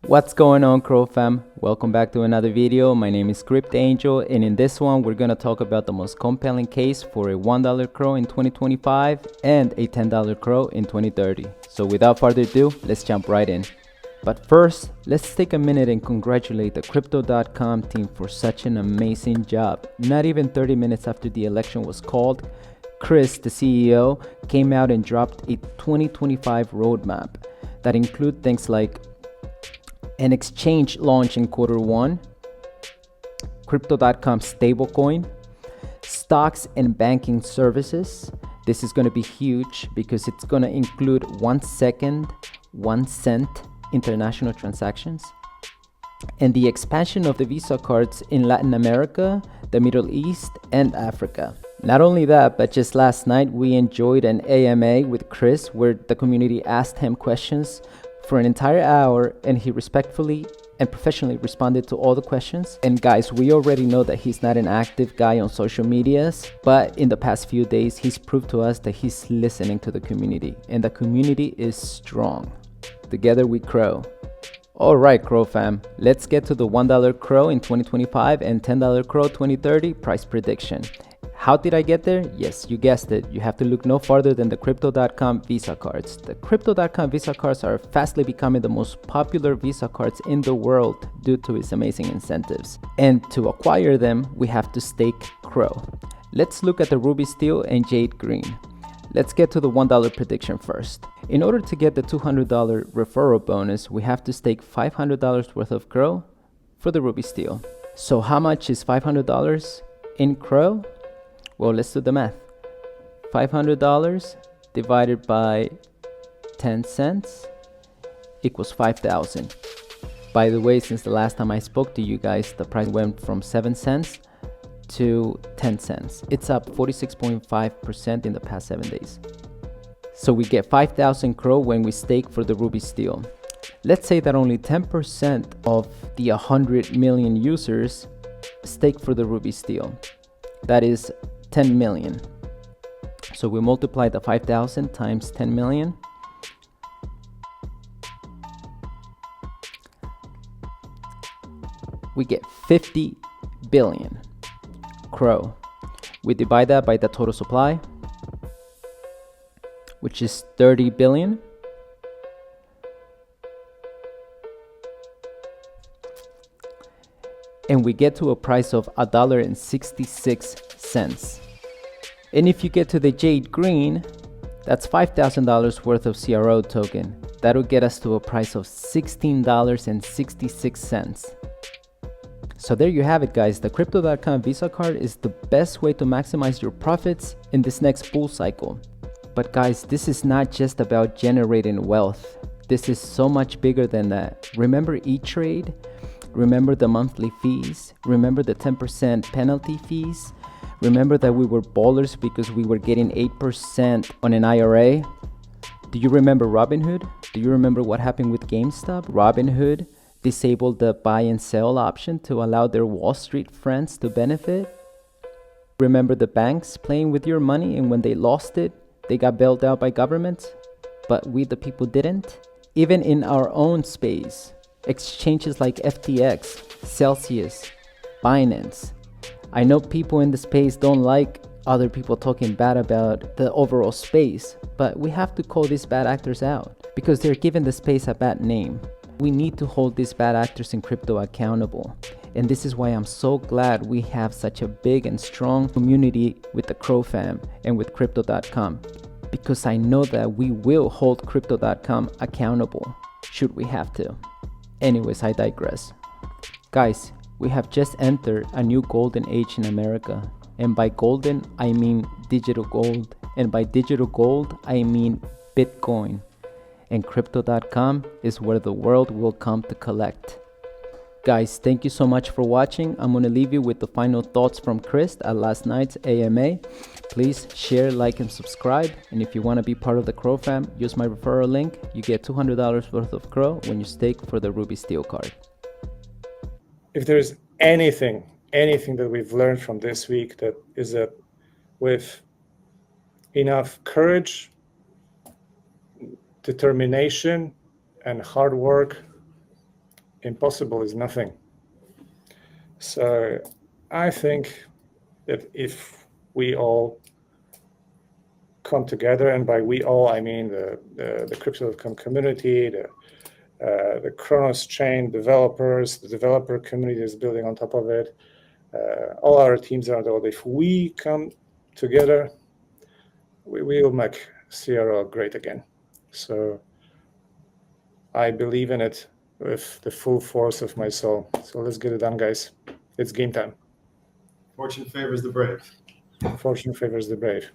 What's going on, Crow fam? Welcome back to another video. My name is Crypt Angel, and in this one we're gonna talk about the most compelling case for a $1 crow in 2025 and a $10 crow in 2030. So without further ado, let's jump right in. But first, let's take a minute and congratulate the Crypto.com team for such an amazing job. Not even 30 minutes after the election was called, Chris, the CEO, came out and dropped a 2025 roadmap that include things like an exchange launch in Q1, Crypto.com stablecoin, stocks and banking services. This is going to be huge because it's going to include 1 second, 1 cent international transactions, and the expansion of the Visa cards in Latin America, the Middle East, and Africa. Not only that, but just last night we enjoyed an AMA with Chris where the community asked him questions for an entire hour, and he respectfully and professionally responded to all the questions. And guys, we already know that he's not an active guy on social medias, but in the past few days, he's proved to us that he's listening to the community, and the community is strong. Together we crow. All right, Crow fam, let's get to the $1 crow in 2025 and $10 crow 2030 price prediction. How did I get there? Yes, you guessed it. You have to look no farther than the Crypto.com Visa cards. The Crypto.com Visa cards are fastly becoming the most popular Visa cards in the world due to its amazing incentives. And to acquire them, we have to stake Crow. Let's look at the Ruby Steel and Jade Green. Let's get to the $1 prediction first. In order to get the $200 referral bonus, we have to stake $500 worth of Crow for the Ruby Steel. So how much is $500 in Crow? Well, let's do the math. $500 divided by 10 cents equals 5,000. By the way, since the last time I spoke to you guys, the price went from 7 cents to 10 cents. It's up 46.5% in the past 7 days. So we get 5,000 Crow when we stake for the Ruby Steel. Let's say that only 10% of the 100 million users stake for the Ruby Steel. That is 10 million. So we multiply the 5,000 times 10 million. We get 50 billion Crow. We divide that by the total supply, which is 30 billion. And we get to a price of $1.66. And if you get to the Jade Green, that's $5,000 worth of CRO token. That'll get us to a price of $16.66. So there you have it, guys. The Crypto.com Visa card is the best way to maximize your profits in this next bull cycle. But guys, this is not just about generating wealth. This is so much bigger than that. Remember E-Trade? Remember the monthly fees? Remember the 10% penalty fees? Remember that we were ballers because we were getting 8% on an IRA? Do you remember Robinhood? Do you remember what happened with GameStop? Robinhood disabled the buy and sell option to allow their Wall Street friends to benefit. Remember the banks playing with your money, and when they lost it, they got bailed out by governments, but we the people didn't? Even in our own space, exchanges like FTX, Celsius, Binance. I know people in the space don't like other people talking bad about the overall space, but we have to call these bad actors out because they're giving the space a bad name. We need to hold these bad actors in crypto accountable. And this is why I'm so glad we have such a big and strong community with the Crow fam and with Crypto.com, because I know that we will hold Crypto.com accountable should we have to. Anyways, I digress. Guys, we have just entered a new golden age in America. And by golden, I mean digital gold. And by digital gold, I mean Bitcoin. And Crypto.com is where the world will come to collect. Guys, thank you so much for watching. I'm going to leave you with the final thoughts from Chris at last night's AMA. Please share, like, and subscribe. And if you want to be part of the Crow fam, use my referral link. You get $200 worth of Crow when you stake for the Ruby Steel card. If there's anything that we've learned from this week, that is that with enough courage, determination, and hard work, impossible is nothing. So I think that if we all come together, and by we all I mean the Crypto.com community, the Kronos chain developers, the developer community is building on top of it, all our teams around the world, if we come together, we will make CRO great again. So I believe in it with the full force of my soul. So let's get it done, guys. It's game time. Fortune favors the brave. Fortune favors the brave.